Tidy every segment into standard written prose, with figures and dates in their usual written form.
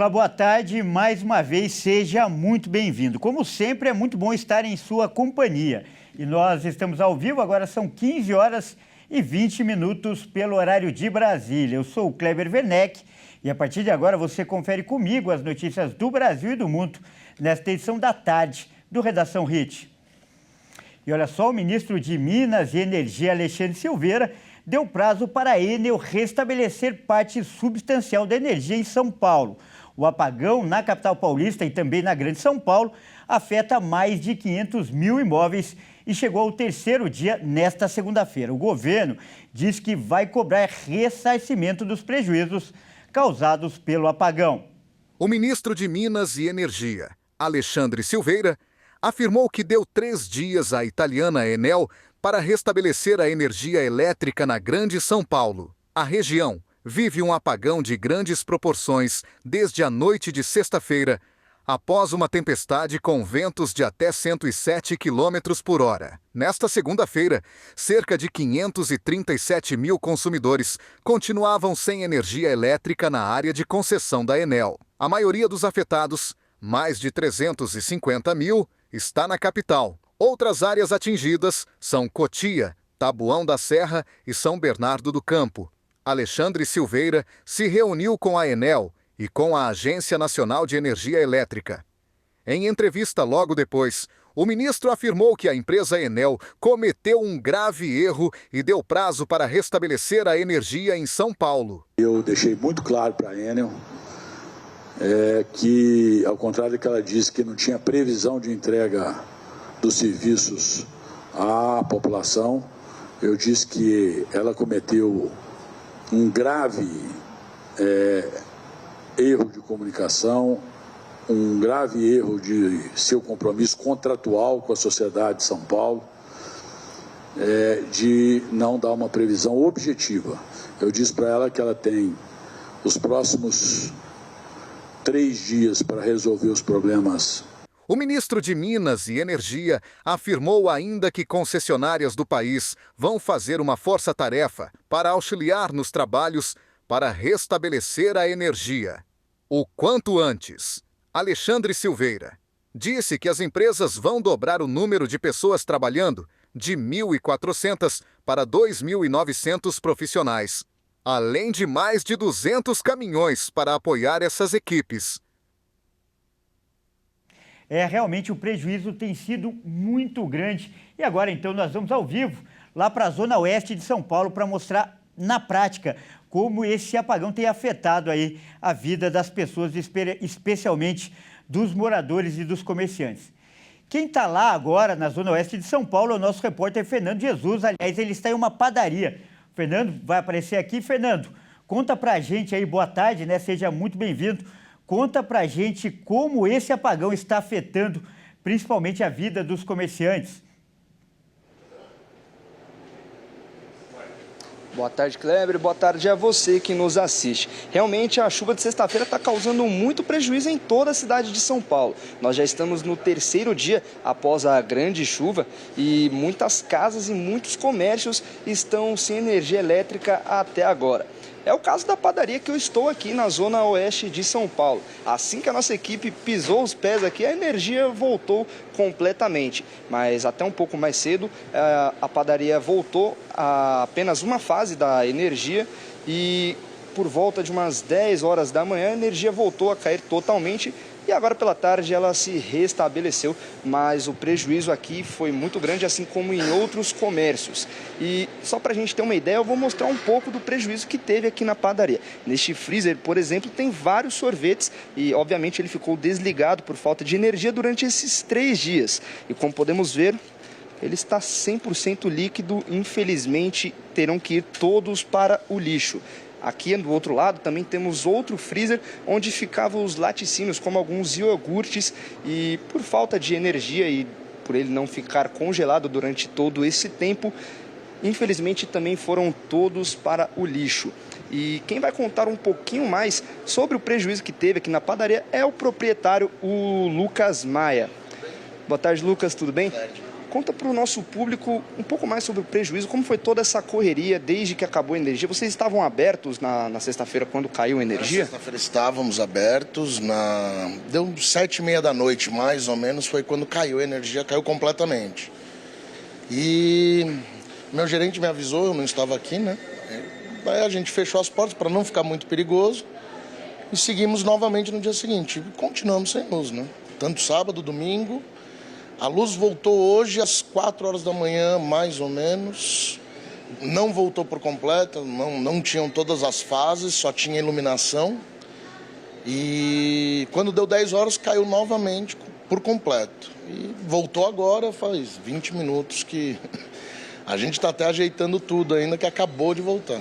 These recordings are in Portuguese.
Olá, boa tarde. Mais uma vez, seja muito bem-vindo. Como sempre, é muito bom estar em sua companhia. E nós estamos ao vivo, agora são 15 horas e 20 minutos pelo horário de Brasília. Eu sou o Kleber Werneck e a partir de agora você confere comigo as notícias do Brasil e do mundo nesta edição da tarde do Redação Hit. E olha só, o ministro de Minas e Energia, Alexandre Silveira, deu prazo para a Enel restabelecer parte substancial da energia em São Paulo. O apagão na capital paulista e também na Grande São Paulo afeta mais de 500 mil imóveis e chegou ao terceiro dia nesta segunda-feira. O governo diz que vai cobrar ressarcimento dos prejuízos causados pelo apagão. O ministro de Minas e Energia, Alexandre Silveira, afirmou que deu 3 dias à italiana Enel para restabelecer a energia elétrica na Grande São Paulo. A região vive um apagão de grandes proporções desde a noite de sexta-feira, após uma tempestade com ventos de até 107 km por hora. Nesta segunda-feira, cerca de 537 mil consumidores continuavam sem energia elétrica na área de concessão da Enel. A maioria dos afetados, mais de 350 mil, está na capital. Outras áreas atingidas são Cotia, Taboão da Serra e São Bernardo do Campo. Alexandre Silveira se reuniu com a Enel e com a Agência Nacional de Energia Elétrica. Em entrevista logo depois, o ministro afirmou que a empresa Enel cometeu um grave erro e deu prazo para restabelecer a energia em São Paulo. Eu deixei muito claro para a Enel que, ao contrário do que ela disse, que não tinha previsão de entrega dos serviços à população, eu disse que ela cometeu um grave erro de comunicação, um grave erro de seu compromisso contratual com a sociedade de São Paulo, de não dar uma previsão objetiva. Eu disse para ela que ela tem os próximos 3 dias para resolver os problemas. O ministro de Minas e Energia afirmou ainda que concessionárias do país vão fazer uma força-tarefa para auxiliar nos trabalhos para restabelecer a energia. O quanto antes. Alexandre Silveira disse que as empresas vão dobrar o número de pessoas trabalhando de 1.400 para 2.900 profissionais, além de mais de 200 caminhões para apoiar essas equipes. Realmente o prejuízo tem sido muito grande. E agora, então, nós vamos ao vivo lá para a zona oeste de São Paulo para mostrar na prática como esse apagão tem afetado aí a vida das pessoas, especialmente dos moradores e dos comerciantes. Quem está lá agora na zona oeste de São Paulo é o nosso repórter Fernando Jesus. Aliás, ele está em uma padaria. Fernando vai aparecer aqui. Fernando, conta para a gente aí, boa tarde, né? Seja muito bem-vindo. Conta pra gente como esse apagão está afetando principalmente a vida dos comerciantes. Boa tarde, Kleber. Boa tarde a você que nos assiste. Realmente, a chuva de sexta-feira está causando muito prejuízo em toda a cidade de São Paulo. Nós já estamos no terceiro dia após a grande chuva e muitas casas e muitos comércios estão sem energia elétrica até agora. É o caso da padaria que eu estou aqui na zona oeste de São Paulo. Assim que a nossa equipe pisou os pés aqui, a energia voltou completamente. Mas até um pouco mais cedo, a padaria voltou a apenas uma fase da energia e por volta de umas 10 horas da manhã a energia voltou a cair totalmente. E agora pela tarde ela se restabeleceu, mas o prejuízo aqui foi muito grande, assim como em outros comércios. E só para a gente ter uma ideia, eu vou mostrar um pouco do prejuízo que teve aqui na padaria. Neste freezer, por exemplo, tem vários sorvetes e obviamente ele ficou desligado por falta de energia durante esses 3 dias. E como podemos ver, ele está 100% líquido, infelizmente terão que ir todos para o lixo. Aqui do outro lado também temos outro freezer onde ficavam os laticínios, como alguns iogurtes, e por falta de energia e por ele não ficar congelado durante todo esse tempo, infelizmente também foram todos para o lixo. E quem vai contar um pouquinho mais sobre o prejuízo que teve aqui na padaria é o proprietário, o Lucas Maia. Boa tarde, Lucas, tudo bem? Boa tarde. Conta para o nosso público um pouco mais sobre o prejuízo, como foi toda essa correria desde que acabou a energia. Vocês estavam abertos na sexta-feira quando caiu a energia? Na sexta-feira estávamos abertos, deu 7h30 da noite mais ou menos, foi quando caiu a energia, caiu completamente. E meu gerente me avisou, eu não estava aqui, né? Aí a gente fechou as portas para não ficar muito perigoso e seguimos novamente no dia seguinte. Continuamos sem luz, né? Tanto sábado, domingo. A luz voltou hoje às 4 horas da manhã, mais ou menos. Não voltou por completo, não tinham todas as fases, só tinha iluminação. E quando deu 10 horas, caiu novamente por completo. E voltou agora, faz 20 minutos que a gente está até ajeitando tudo ainda, que acabou de voltar.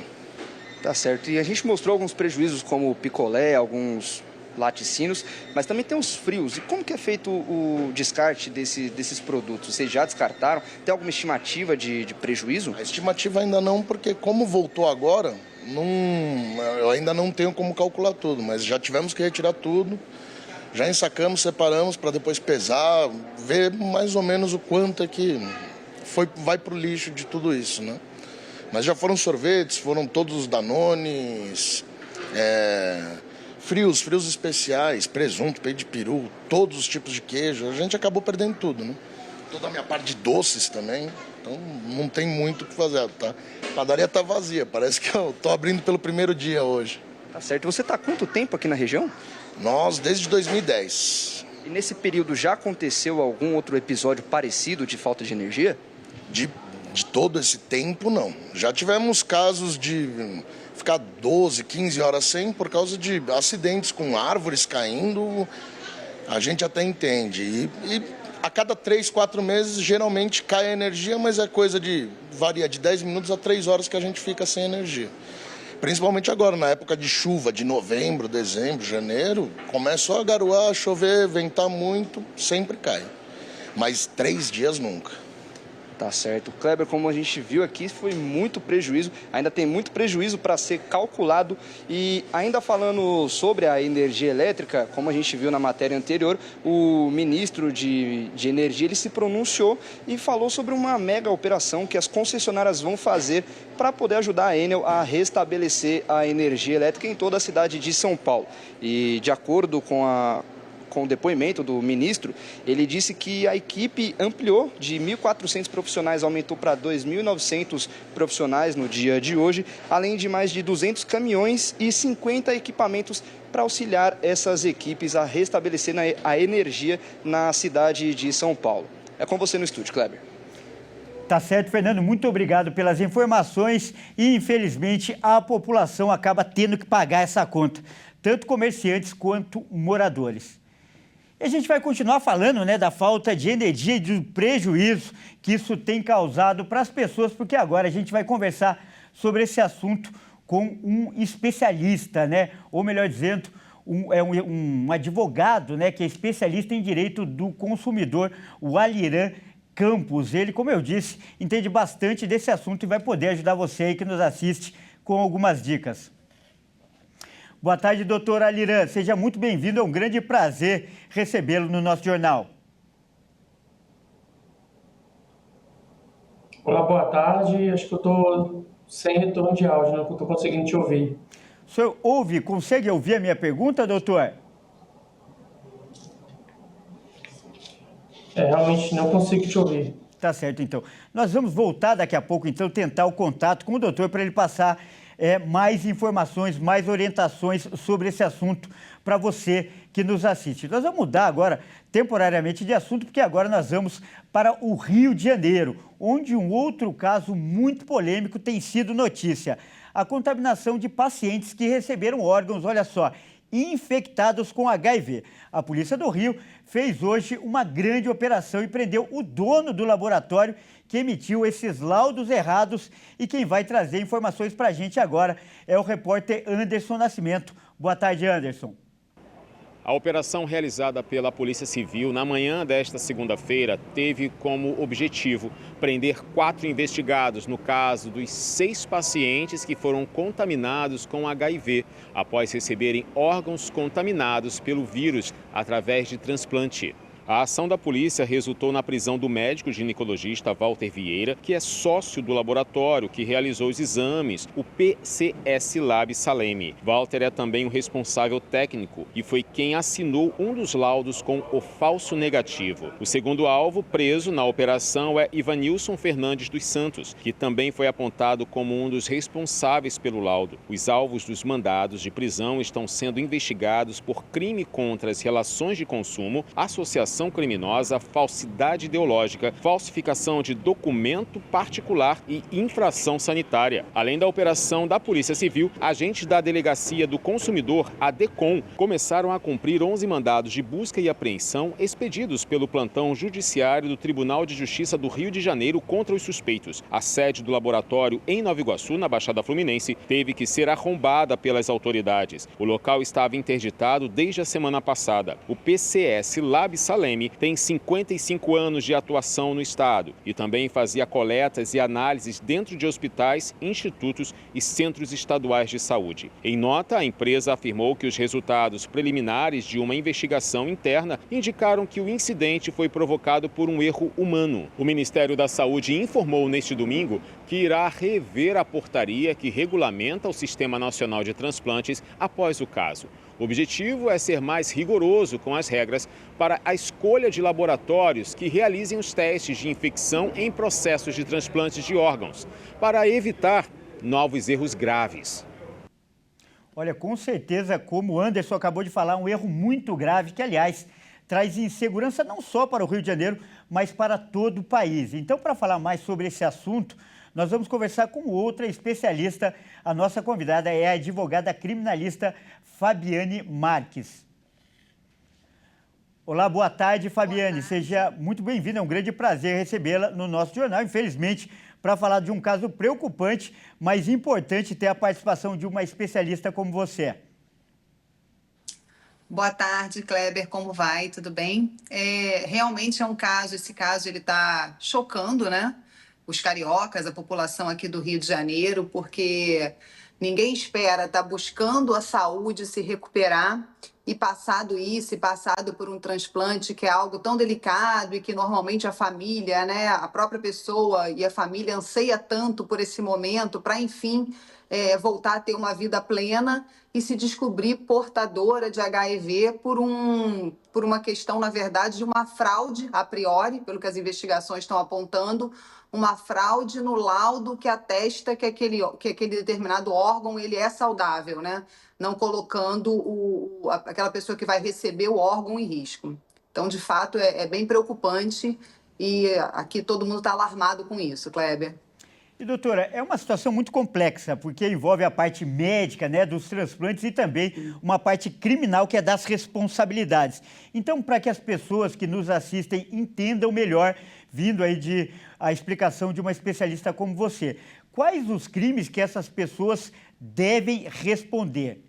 Tá certo. E a gente mostrou alguns prejuízos, como o picolé, alguns laticínios, mas também tem os frios. E como que é feito o descarte desses produtos? Vocês já descartaram? Tem alguma estimativa de prejuízo? A estimativa ainda não, porque como voltou agora, eu ainda não tenho como calcular tudo, mas já tivemos que retirar tudo, já ensacamos, separamos para depois pesar, ver mais ou menos o quanto é que vai para o lixo de tudo isso, né? Mas já foram sorvetes, foram todos os Danones, frios especiais, presunto, peito de peru, todos os tipos de queijo. A gente acabou perdendo tudo, né? Toda a minha parte de doces também, então não tem muito o que fazer, tá? A padaria tá vazia, parece que eu tô abrindo pelo primeiro dia hoje. Tá certo. E você tá há quanto tempo aqui na região? Nós, desde 2010. E nesse período já aconteceu algum outro episódio parecido de falta de energia? De todo esse tempo, não. Já tivemos casos de ficar 12, 15 horas sem por causa de acidentes com árvores caindo, a gente até entende. E a cada 3, 4 meses, geralmente cai a energia, mas é coisa varia de 10 minutos a 3 horas que a gente fica sem energia. Principalmente agora, na época de chuva, de novembro, dezembro, janeiro, começou a garoar, a chover, ventar muito, sempre cai. Mas 3 dias nunca. Tá certo. Kleber, como a gente viu aqui, foi muito prejuízo, ainda tem muito prejuízo para ser calculado. E ainda falando sobre a energia elétrica, como a gente viu na matéria anterior, o ministro de Energia ele se pronunciou e falou sobre uma mega operação que as concessionárias vão fazer para poder ajudar a Enel a restabelecer a energia elétrica em toda a cidade de São Paulo. E de acordo com o depoimento do ministro, ele disse que a equipe ampliou de 1.400 profissionais, aumentou para 2.900 profissionais no dia de hoje, além de mais de 200 caminhões e 50 equipamentos para auxiliar essas equipes a restabelecer a energia na cidade de São Paulo. É com você no estúdio, Kleber. Tá certo, Fernando. Muito obrigado pelas informações e, infelizmente, a população acaba tendo que pagar essa conta, tanto comerciantes quanto moradores. E a gente vai continuar falando, né, da falta de energia e do prejuízo que isso tem causado para as pessoas, porque agora a gente vai conversar sobre esse assunto com um especialista, né, ou melhor dizendo, um advogado, né, que é especialista em direito do consumidor, o Aliran Campos. Ele, como eu disse, entende bastante desse assunto e vai poder ajudar você aí que nos assiste com algumas dicas. Boa tarde, doutor Aliran. Seja muito bem-vindo. É um grande prazer recebê-lo no nosso jornal. Olá, boa tarde. Acho que eu estou sem retorno de áudio, não estou conseguindo te ouvir. O senhor consegue ouvir a minha pergunta, doutor? Realmente não consigo te ouvir. Tá certo, então. Nós vamos voltar daqui a pouco, então, tentar o contato com o doutor para ele passar mais informações, mais orientações sobre esse assunto para você que nos assiste. Nós vamos mudar agora temporariamente de assunto, porque agora nós vamos para o Rio de Janeiro, onde um outro caso muito polêmico tem sido notícia. A contaminação de pacientes que receberam órgãos, olha só, infectados com HIV. A Polícia do Rio fez hoje uma grande operação e prendeu o dono do laboratório que emitiu esses laudos errados, e quem vai trazer informações para a gente agora é o repórter Anderson Nascimento. Boa tarde, Anderson. A operação realizada pela Polícia Civil na manhã desta segunda-feira teve como objetivo prender 4 investigados no caso dos 6 pacientes que foram contaminados com HIV após receberem órgãos contaminados pelo vírus através de transplante. A ação da polícia resultou na prisão do médico ginecologista Walter Vieira, que é sócio do laboratório que realizou os exames, o PCS Lab Salem. Walter é também o responsável técnico e foi quem assinou um dos laudos com o falso negativo. O segundo alvo preso na operação é Ivanilson Fernandes dos Santos, que também foi apontado como um dos responsáveis pelo laudo. Os alvos dos mandados de prisão estão sendo investigados por crime contra as relações de consumo, associação criminosa, falsidade ideológica, falsificação de documento particular e infração sanitária. Além da operação da Polícia Civil, agentes da Delegacia do Consumidor, a DECOM, começaram a cumprir 11 mandados de busca e apreensão expedidos pelo plantão judiciário do Tribunal de Justiça do Rio de Janeiro contra os suspeitos. A sede do laboratório em Nova Iguaçu, na Baixada Fluminense, teve que ser arrombada pelas autoridades. O local estava interditado desde a semana passada. O PCS Lab Salem tem 55 anos de atuação no estado e também fazia coletas e análises dentro de hospitais, institutos e centros estaduais de saúde. Em nota, a empresa afirmou que os resultados preliminares de uma investigação interna indicaram que o incidente foi provocado por um erro humano. O Ministério da Saúde informou neste domingo que irá rever a portaria que regulamenta o Sistema Nacional de Transplantes após o caso. O objetivo é ser mais rigoroso com as regras para a escolha de laboratórios que realizem os testes de infecção em processos de transplantes de órgãos, para evitar novos erros graves. Olha, com certeza, como o Anderson acabou de falar, um erro muito grave que, aliás, traz insegurança não só para o Rio de Janeiro, mas para todo o país. Então, para falar mais sobre esse assunto, nós vamos conversar com outra especialista. A nossa convidada é a advogada criminalista Fabiane Marques. Olá, boa tarde, Fabiane. Seja muito bem-vinda. É um grande prazer recebê-la no nosso jornal. Infelizmente, para falar de um caso preocupante, mas importante ter a participação de uma especialista como você. Boa tarde, Kleber, como vai? Tudo bem? Realmente é um caso, esse caso ele está chocando, né? Os cariocas, a população aqui do Rio de Janeiro, porque ninguém espera estar buscando a saúde, se recuperar e passado isso, e passado por um transplante que é algo tão delicado e que normalmente a família, né, a própria pessoa e a família anseia tanto por esse momento para, enfim, voltar a ter uma vida plena e se descobrir portadora de HIV por uma questão, na verdade, de uma fraude a priori, pelo que as investigações estão apontando, uma fraude no laudo que atesta que aquele determinado órgão ele é saudável, né? Não colocando aquela pessoa que vai receber o órgão em risco. Então, de fato, é bem preocupante e aqui todo mundo está alarmado com isso, Kleber. E, doutora, é uma situação muito complexa, porque envolve a parte médica, né, dos transplantes e também uma parte criminal, que é das responsabilidades. Então, para que as pessoas que nos assistem entendam melhor, vindo aí a explicação de uma especialista como você, quais os crimes que essas pessoas devem responder?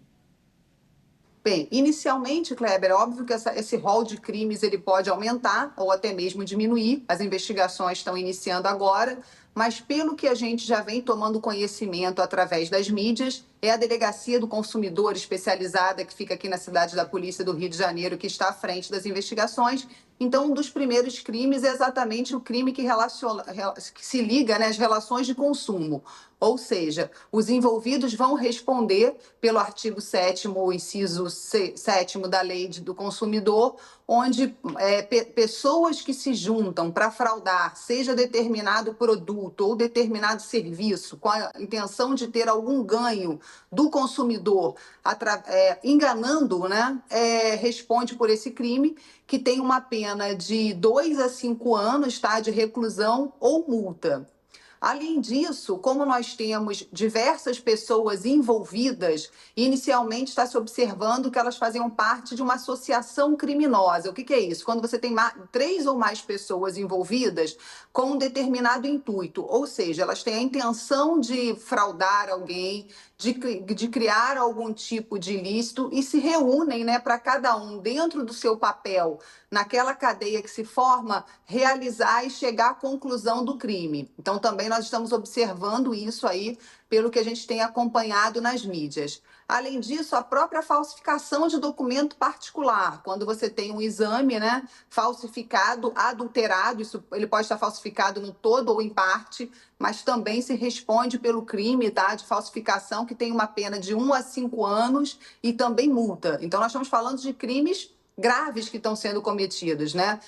Bem, inicialmente, Kleber, é óbvio que esse rol de crimes ele pode aumentar ou até mesmo diminuir. As investigações estão iniciando agora, mas pelo que a gente já vem tomando conhecimento através das mídias, é a Delegacia do Consumidor especializada que fica aqui na cidade da Polícia do Rio de Janeiro que está à frente das investigações. Então, um dos primeiros crimes é exatamente o crime que se liga, né, às relações de consumo. Ou seja, os envolvidos vão responder pelo artigo 7º, inciso 7º da Lei do Consumidor, onde pessoas que se juntam para fraudar, seja determinado produto ou determinado serviço, com a intenção de ter algum ganho do consumidor, enganando, né, responde por esse crime, que tem uma pena de 2 a 5 anos, tá, de reclusão ou multa. Além disso, como nós temos diversas pessoas envolvidas, inicialmente está se observando que elas faziam parte de uma associação criminosa. O que é isso? Quando você tem 3 ou mais pessoas envolvidas com um determinado intuito, ou seja, elas têm a intenção de fraudar alguém, de criar algum tipo de ilícito e se reúnem, né, para cada um, dentro do seu papel, naquela cadeia que se forma, realizar e chegar à conclusão do crime. Então, também nós estamos observando isso aí pelo que a gente tem acompanhado nas mídias. Além disso, a própria falsificação de documento particular, quando você tem um exame, né, falsificado, adulterado, isso ele pode estar falsificado no todo ou em parte, mas também se responde pelo crime, tá, de falsificação, que tem uma pena de 1 a 5 anos e também multa. Então, nós estamos falando de crimes graves que estão sendo cometidos, né?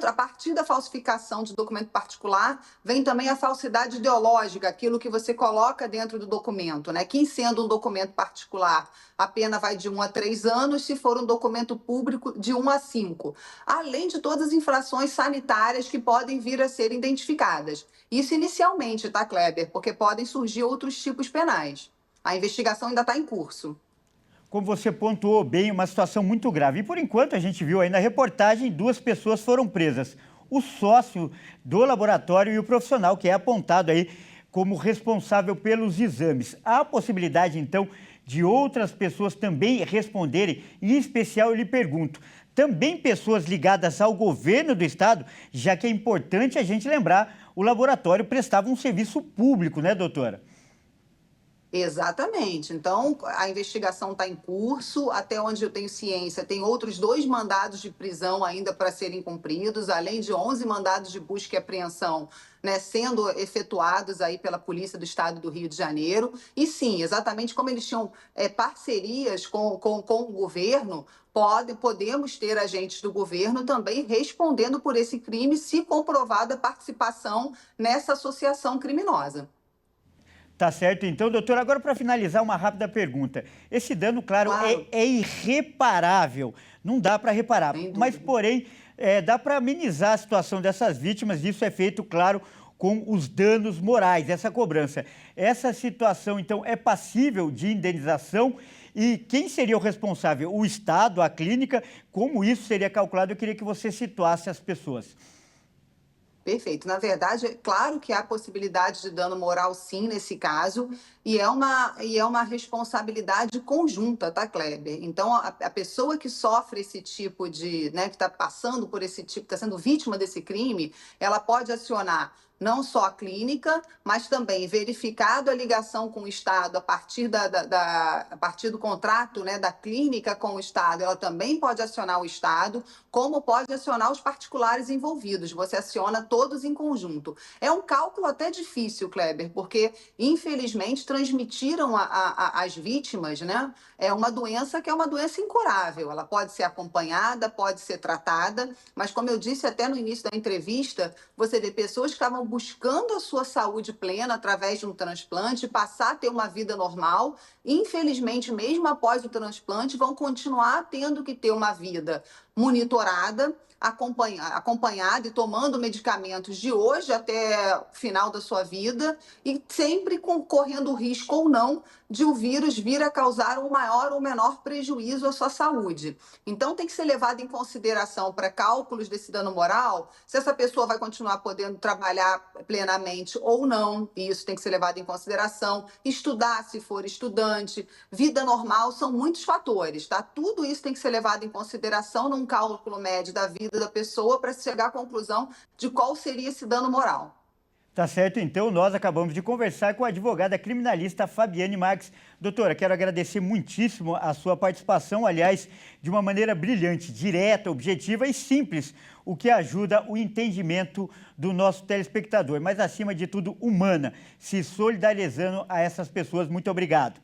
A partir da falsificação de documento particular, vem também a falsidade ideológica, aquilo que você coloca dentro do documento, né? Que sendo um documento particular, a pena vai de 1 a 3 anos, se for um documento público, de 1 a 5. Além de todas as infrações sanitárias que podem vir a ser identificadas. Isso inicialmente, tá, Kleber? Porque podem surgir outros tipos penais. A investigação ainda está em curso. Como você pontuou bem, uma situação muito grave. E, por enquanto, a gente viu aí na reportagem, 2 pessoas foram presas. O sócio do laboratório e o profissional, que é apontado aí como responsável pelos exames. Há a possibilidade, então, de outras pessoas também responderem? Em especial, eu lhe pergunto, também pessoas ligadas ao governo do estado, já que é importante a gente lembrar, o laboratório prestava um serviço público, né, doutora? Exatamente. Então, a investigação está em curso. Até onde eu tenho ciência, tem outros 2 mandados de prisão ainda para serem cumpridos, além de 11 mandados de busca e apreensão, né, sendo efetuados aí pela Polícia do Estado do Rio de Janeiro. E sim, exatamente como eles tinham parcerias com o governo, podemos ter agentes do governo também respondendo por esse crime, se comprovada a participação nessa associação criminosa. Tá certo, então, doutor. Agora, para finalizar, uma rápida pergunta. Esse dano, claro. É irreparável. Não dá para reparar. Mas, porém, dá para amenizar a situação dessas vítimas. Isso é feito, claro, com os danos morais, essa cobrança. Essa situação, então, é passível de indenização? E quem seria o responsável? O Estado, a clínica? Como isso seria calculado? Eu queria que você situasse as pessoas. Perfeito. Na verdade, é claro que há possibilidade de dano moral, sim, nesse caso, e é uma responsabilidade conjunta, tá, Kleber? Então, a pessoa que sofre esse tipo de, né, que está passando por esse tipo, está sendo vítima desse crime, ela pode acionar não só a clínica, mas também, verificado a ligação com o Estado a partir, a partir do contrato, né, da clínica com o Estado, ela também pode acionar o Estado, como pode acionar os particulares envolvidos. Você aciona todos em conjunto. É um cálculo até difícil, Kleber, porque, infelizmente, transmitiram às vítimas, né, uma doença que é uma doença incurável. Ela pode ser acompanhada, pode ser tratada, mas, como eu disse até no início da entrevista, você vê pessoas que estavam buscando a sua saúde plena através de um transplante, passar a ter uma vida normal. Infelizmente, mesmo após o transplante, vão continuar tendo que ter uma vida monitorada, acompanhada e tomando medicamentos de hoje até o final da sua vida e sempre correndo o risco ou não de o vírus vir a causar um maior ou menor prejuízo à sua saúde. Então, tem que ser levado em consideração para cálculos desse dano moral, se essa pessoa vai continuar podendo trabalhar plenamente ou não, e isso tem que ser levado em consideração, estudar se for estudante, vida normal, são muitos fatores, tá? Tudo isso tem que ser levado em consideração num cálculo médio da vida da pessoa para chegar à conclusão de qual seria esse dano moral. Tá certo, então, nós acabamos de conversar com a advogada criminalista Fabiane Marques. Doutora, quero agradecer muitíssimo a sua participação, aliás, de uma maneira brilhante, direta, objetiva e simples, o que ajuda o entendimento do nosso telespectador, mas, acima de tudo, humana, se solidarizando a essas pessoas. Muito obrigado.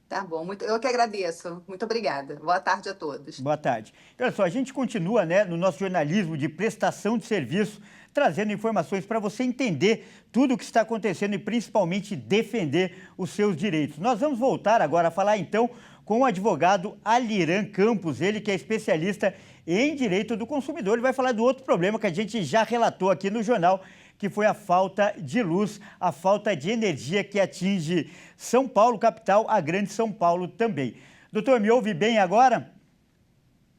Tá bom, eu que agradeço. Muito obrigada. Boa tarde a todos. Boa tarde. Olha só, a gente continua, né, no nosso jornalismo de prestação de serviço, trazendo informações para você entender tudo o que está acontecendo e principalmente defender os seus direitos. Nós vamos voltar agora a falar então com o advogado Aliran Campos, ele que é especialista em direito do consumidor. Ele vai falar do outro problema que a gente já relatou aqui no jornal, que foi a falta de luz, a falta de energia que atinge São Paulo, capital, a Grande São Paulo também. Doutor, me ouve bem agora?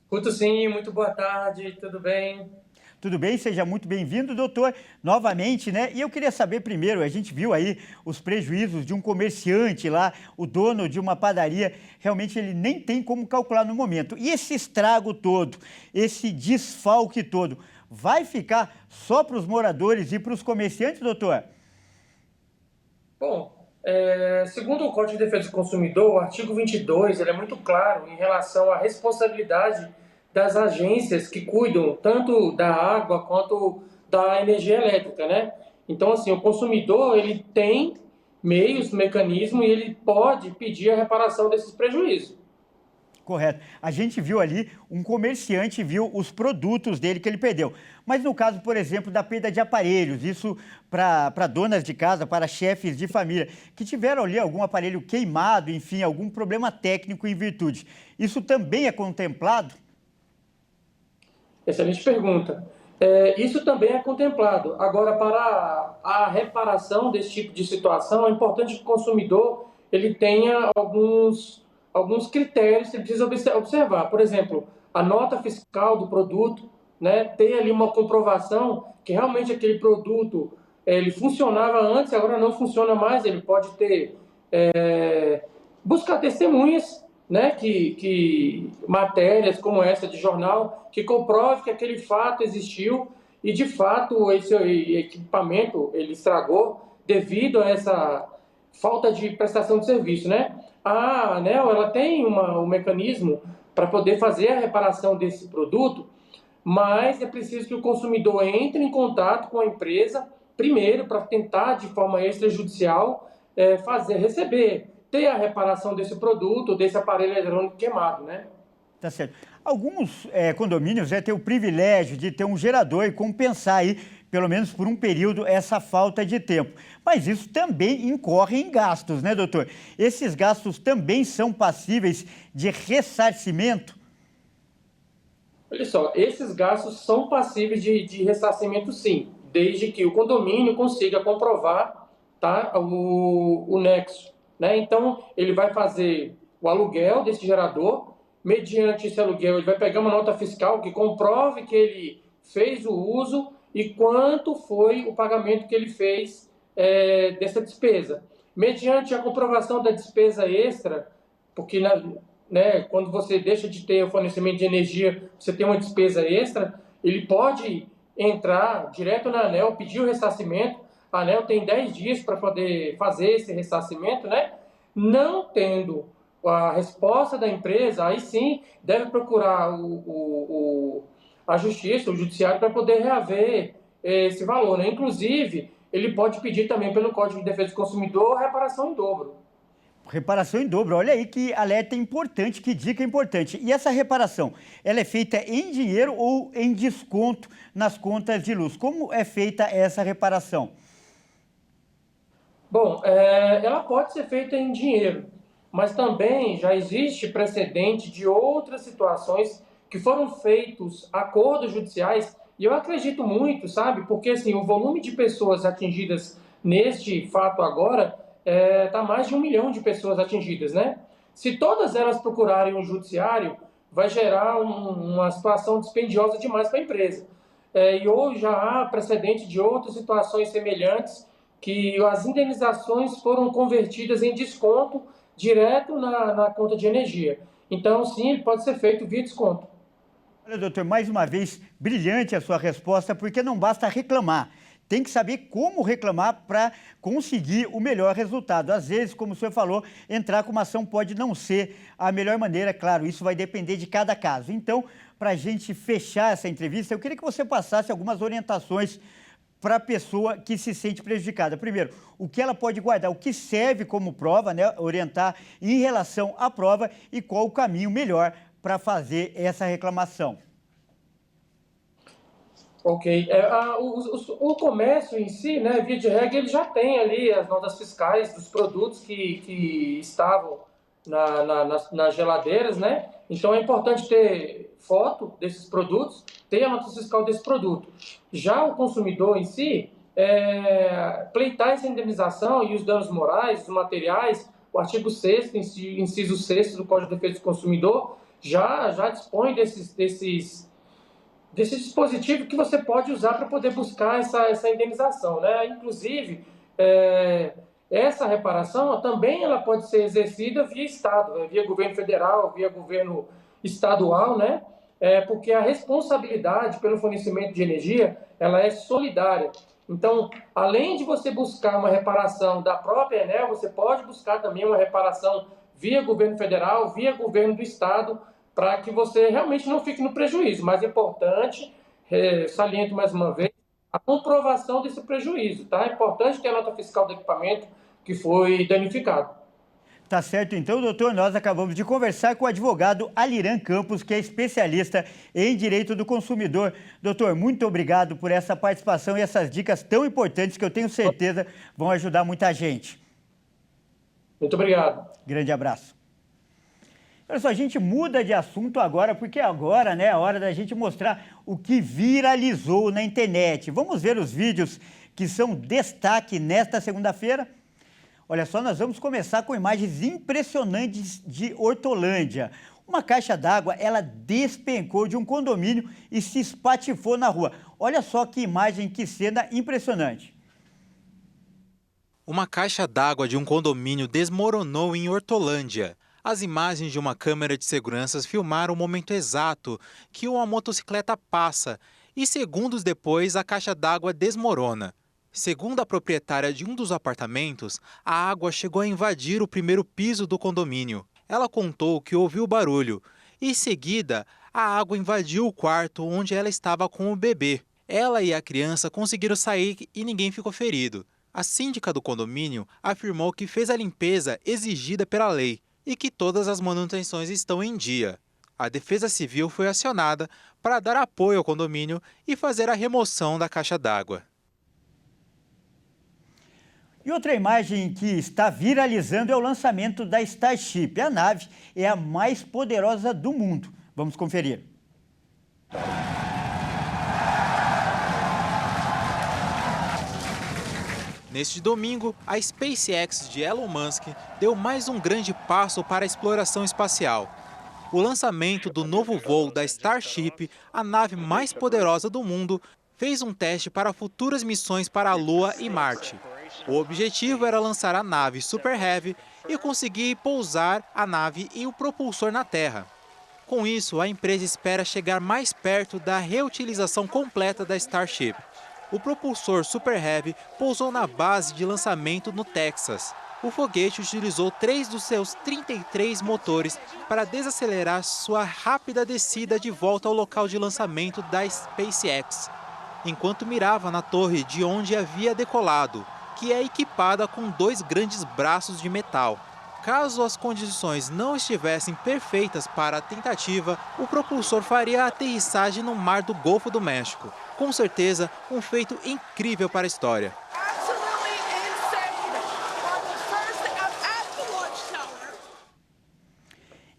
Escuto sim, muito boa tarde, tudo bem? Tudo bem? Seja muito bem-vindo, doutor, novamente, né? E eu queria saber primeiro, a gente viu aí os prejuízos de um comerciante lá, o dono de uma padaria, realmente ele nem tem como calcular no momento. E esse estrago todo, esse desfalque todo, vai ficar só para os moradores e para os comerciantes, doutor? Bom, Segundo o Código de Defesa do Consumidor, o artigo 22 ele é muito claro em relação à responsabilidade das agências que cuidam tanto da água quanto da energia elétrica, né? Então, assim, o consumidor ele tem meios, mecanismos e ele pode pedir a reparação desses prejuízos. Correto. A gente viu ali, um comerciante viu os produtos dele que ele perdeu. Mas no caso, por exemplo, da perda de aparelhos, isso para donas de casa, para chefes de família, que tiveram ali algum aparelho queimado, enfim, algum problema técnico em virtude. Isso também é contemplado? Excelente pergunta. Isso também é contemplado. Agora, para a reparação desse tipo de situação, é importante que o consumidor ele tenha alguns critérios que ele precisa observar. Por exemplo, a nota fiscal do produto, né, ter ali uma comprovação que realmente aquele produto ele funcionava antes, agora não funciona mais. Ele pode ter buscar testemunhas, né, que matérias como essa de jornal que comprove que aquele fato existiu e de fato esse equipamento ele estragou devido a essa falta de prestação de serviço, né? A ANEEL ela tem um mecanismo para poder fazer a reparação desse produto, mas é preciso que o consumidor entre em contato com a empresa primeiro para tentar de forma extrajudicial receber, ter a reparação desse produto, desse aparelho eletrônico queimado, né? Tá certo. Alguns condomínios têm o privilégio de ter um gerador e compensar aí, pelo menos por um período, essa falta de tempo. Mas isso também incorre em gastos, né, doutor? Esses gastos também são passíveis de ressarcimento? Olha só, esses gastos são passíveis de ressarcimento, sim, desde que o condomínio consiga comprovar, tá, o nexo, né? Então, ele vai fazer o aluguel desse gerador, mediante esse aluguel, ele vai pegar uma nota fiscal que comprove que ele fez o uso e quanto foi o pagamento que ele fez dessa despesa. Mediante a comprovação da despesa extra, porque né, quando você deixa de ter o fornecimento de energia, você tem uma despesa extra, ele pode entrar direto na ANEEL, pedir o ressarcimento. A ANEEL tem 10 dias para poder fazer esse ressarcimento, né? Não tendo a resposta da empresa, aí sim deve procurar a justiça, o judiciário, para poder reaver esse valor, né? Inclusive, ele pode pedir também pelo Código de Defesa do Consumidor reparação em dobro. Reparação em dobro, olha aí que alerta importante, que dica importante. E essa reparação, ela é feita em dinheiro ou em desconto nas contas de luz? Como é feita essa reparação? Bom, ela pode ser feita em dinheiro, mas também já existe precedente de outras situações que foram feitos acordos judiciais, e eu acredito muito, sabe, porque assim, o volume de pessoas atingidas neste fato agora está mais de 1 milhão de pessoas atingidas, né? Se todas elas procurarem o judiciário, vai gerar uma situação dispendiosa demais para a empresa. E hoje já há precedente de outras situações semelhantes que as indenizações foram convertidas em desconto direto na conta de energia. Então, sim, ele pode ser feito via desconto. Olha, doutor, mais uma vez, brilhante a sua resposta, porque não basta reclamar. Tem que saber como reclamar para conseguir o melhor resultado. Às vezes, como o senhor falou, entrar com uma ação pode não ser a melhor maneira, claro, isso vai depender de cada caso. Então, para a gente fechar essa entrevista, eu queria que você passasse algumas orientações para a pessoa que se sente prejudicada. Primeiro, o que ela pode guardar, o que serve como prova, né, orientar em relação à prova e qual o caminho melhor para fazer essa reclamação. Ok. O comércio em si, né, via de regra, ele já tem ali as notas fiscais dos produtos que estavam nas geladeiras, né? Então é importante ter foto desses produtos, ter a nota fiscal desse produto. Já o consumidor em si, pleitar essa indenização e os danos morais, os materiais, o artigo 6º, inciso 6º do Código de Defesa do Consumidor, já dispõe desse dispositivo que você pode usar para poder buscar essa indenização, né? Inclusive, essa reparação também ela pode ser exercida via Estado, né? Via governo federal, via governo estadual, né? Porque a responsabilidade pelo fornecimento de energia ela é solidária. Então, além de você buscar uma reparação da própria Enel, você pode buscar também uma reparação via governo federal, via governo do estado, para que você realmente não fique no prejuízo. Mas é importante, saliento mais uma vez, a comprovação desse prejuízo, tá? É importante ter a nota fiscal do equipamento que foi danificado. Tá certo, então, doutor, nós acabamos de conversar com o advogado Aliran Campos, que é especialista em direito do consumidor. Doutor, muito obrigado por essa participação e essas dicas tão importantes que eu tenho certeza vão ajudar muita gente. Muito obrigado. Grande abraço. Olha só, a gente muda de assunto agora, porque agora, né, é a hora da gente mostrar o que viralizou na internet. Vamos ver os vídeos que são destaque nesta segunda-feira? Olha só, nós vamos começar com imagens impressionantes de Hortolândia. Uma caixa d'água, ela despencou de um condomínio e se espatifou na rua. Olha só que imagem, que cena impressionante. Uma caixa d'água de um condomínio desmoronou em Hortolândia. As imagens de uma câmera de segurança filmaram o momento exato que uma motocicleta passa e segundos depois a caixa d'água desmorona. Segundo a proprietária de um dos apartamentos, a água chegou a invadir o primeiro piso do condomínio. Ela contou que ouviu o barulho e, em seguida, a água invadiu o quarto onde ela estava com o bebê. Ela e a criança conseguiram sair e ninguém ficou ferido. A síndica do condomínio afirmou que fez a limpeza exigida pela lei e que todas as manutenções estão em dia. A Defesa Civil foi acionada para dar apoio ao condomínio e fazer a remoção da caixa d'água. E outra imagem que está viralizando é o lançamento da Starship. A nave é a mais poderosa do mundo. Vamos conferir. Neste domingo, a SpaceX de Elon Musk deu mais um grande passo para a exploração espacial. O lançamento do novo voo da Starship, a nave mais poderosa do mundo, fez um teste para futuras missões para a Lua e Marte. O objetivo era lançar a nave Super Heavy e conseguir pousar a nave e o propulsor na Terra. Com isso, a empresa espera chegar mais perto da reutilização completa da Starship. O propulsor Super Heavy pousou na base de lançamento no Texas. O foguete utilizou 3 dos seus 33 motores para desacelerar sua rápida descida de volta ao local de lançamento da SpaceX, enquanto mirava na torre de onde havia decolado, que é equipada com 2 grandes braços de metal. Caso as condições não estivessem perfeitas para a tentativa, o propulsor faria a aterrissagem no mar do Golfo do México. Com certeza, um feito incrível para a história.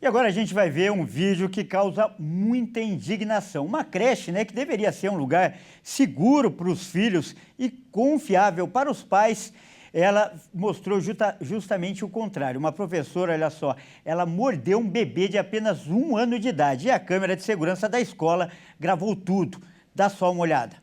E agora a gente vai ver um vídeo que causa muita indignação. Uma creche, né, que deveria ser um lugar seguro para os filhos e confiável para os pais, ela mostrou justamente o contrário. Uma professora, olha só, ela mordeu um bebê de apenas 1 ano de idade e a câmera de segurança da escola gravou tudo. Dá só uma olhada.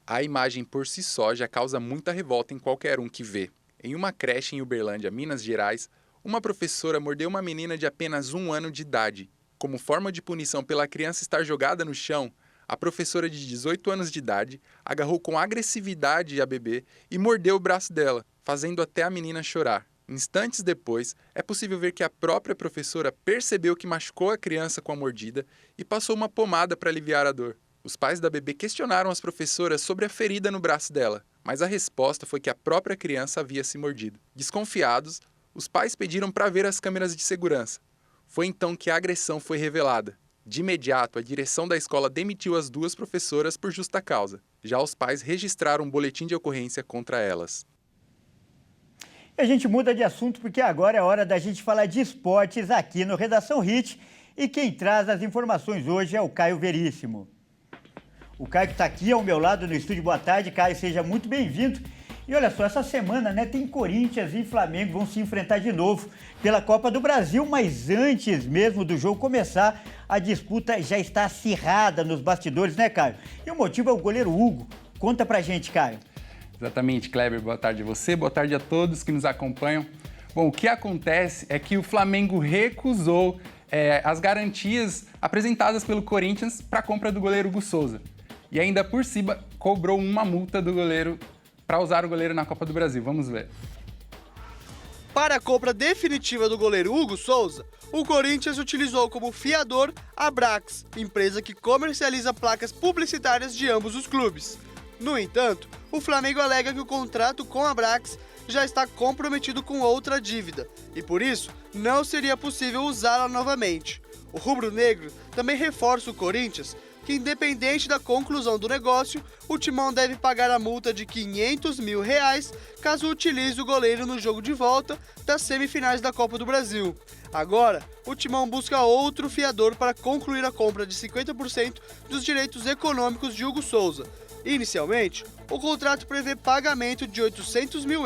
A imagem por si só já causa muita revolta em qualquer um que vê. Em uma creche em Uberlândia, Minas Gerais, uma professora mordeu uma menina de apenas 1 ano de idade. Como forma de punição pela criança estar jogada no chão, a professora de 18 anos de idade agarrou com agressividade a bebê e mordeu o braço dela, fazendo até a menina chorar. Instantes depois, é possível ver que a própria professora percebeu que machucou a criança com a mordida e passou uma pomada para aliviar a dor. Os pais da bebê questionaram as professoras sobre a ferida no braço dela, mas a resposta foi que a própria criança havia se mordido. Desconfiados, os pais pediram para ver as câmeras de segurança. Foi então que a agressão foi revelada. De imediato, a direção da escola demitiu as 2 professoras por justa causa. Já os pais registraram um boletim de ocorrência contra elas. A gente muda de assunto porque agora é hora da gente falar de esportes aqui no Redação Hit. E quem traz as informações hoje é o Caio Veríssimo. O Caio que está aqui ao meu lado no estúdio. Boa tarde, Caio, seja muito bem-vindo. E olha só, essa semana, né, tem Corinthians e Flamengo vão se enfrentar de novo pela Copa do Brasil, mas antes mesmo do jogo começar, a disputa já está acirrada nos bastidores, né, Caio? E o motivo é o goleiro Hugo. Conta pra gente, Caio. Exatamente, Kleber. Boa tarde a você, boa tarde a todos que nos acompanham. Bom, o que acontece é que o Flamengo recusou as garantias apresentadas pelo Corinthians para a compra do goleiro Hugo Souza. e ainda por cima cobrou uma multa do goleiro para usar o goleiro na Copa do Brasil. Vamos ver. Para a compra definitiva do goleiro Hugo Souza, o Corinthians utilizou como fiador a Brax, empresa que comercializa placas publicitárias de ambos os clubes. No entanto, o Flamengo alega que o contrato com a Brax já está comprometido com outra dívida e, por isso, não seria possível usá-la novamente. O rubro-negro também reforça o Corinthians que, independente da conclusão do negócio, o Timão deve pagar a multa de R$500 mil caso utilize o goleiro no jogo de volta das semifinais da Copa do Brasil. Agora, o Timão busca outro fiador para concluir a compra de 50% dos direitos econômicos de Hugo Souza. Inicialmente, o contrato prevê pagamento de R$800 mil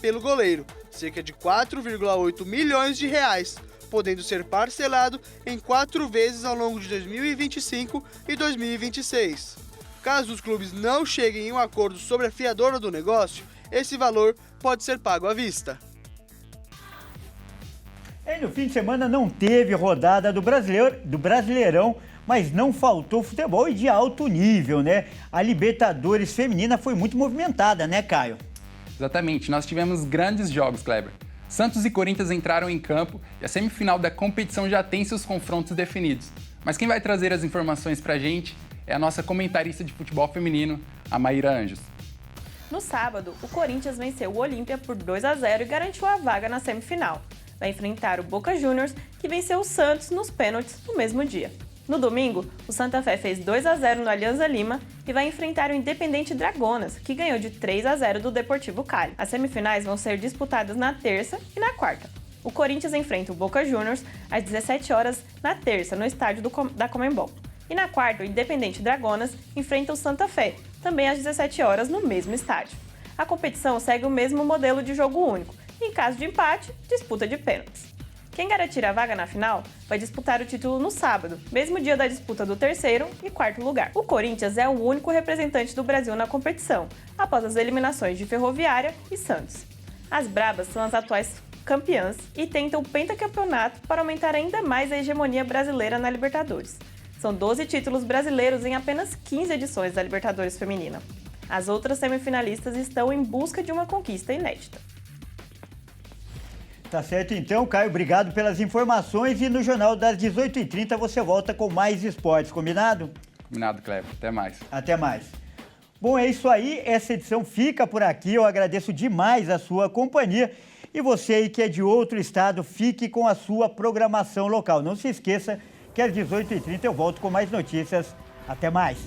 pelo goleiro, cerca de 4,8 milhões de reais, podendo ser parcelado em 4 vezes ao longo de 2025 e 2026. Caso os clubes não cheguem em um acordo sobre a fiadora do negócio, esse valor pode ser pago à vista. E no fim de semana não teve rodada do Brasileirão, mas não faltou futebol e de alto nível, né? A Libertadores feminina foi muito movimentada, né, Caio? Exatamente, nós tivemos grandes jogos, Kleber. Santos e Corinthians entraram em campo e a semifinal da competição já tem seus confrontos definidos. Mas quem vai trazer as informações pra gente é a nossa comentarista de futebol feminino, a Maíra Anjos. No sábado, o Corinthians venceu o Olímpia por 2-0 e garantiu a vaga na semifinal. Vai enfrentar o Boca Juniors, que venceu o Santos nos pênaltis no mesmo dia. No domingo, o Santa Fé fez 2-0 no Alianza Lima e vai enfrentar o Independente Dragonas, que ganhou de 3-0 do Deportivo Cali. As semifinais vão ser disputadas na terça e na quarta. O Corinthians enfrenta o Boca Juniors às 17 horas na terça, no estádio da Conmebol. E na quarta, o Independente Dragonas enfrenta o Santa Fé, também às 17 horas no mesmo estádio. A competição segue o mesmo modelo de jogo único, e em caso de empate, disputa de pênaltis. Quem garantir a vaga na final vai disputar o título no sábado, mesmo dia da disputa do terceiro e quarto lugar. O Corinthians é o único representante do Brasil na competição, após as eliminações de Ferroviária e Santos. As Brabas são as atuais campeãs e tentam o pentacampeonato para aumentar ainda mais a hegemonia brasileira na Libertadores. São 12 títulos brasileiros em apenas 15 edições da Libertadores Feminina. As outras semifinalistas estão em busca de uma conquista inédita. Tá certo então, Caio, obrigado pelas informações e no Jornal das 18h30 você volta com mais esportes, combinado? Combinado, Kleber. Até mais. Até mais. Bom, é isso aí, essa edição fica por aqui, eu agradeço demais a sua companhia e você aí que é de outro estado, fique com a sua programação local. Não se esqueça que às 18h30 eu volto com mais notícias. Até mais.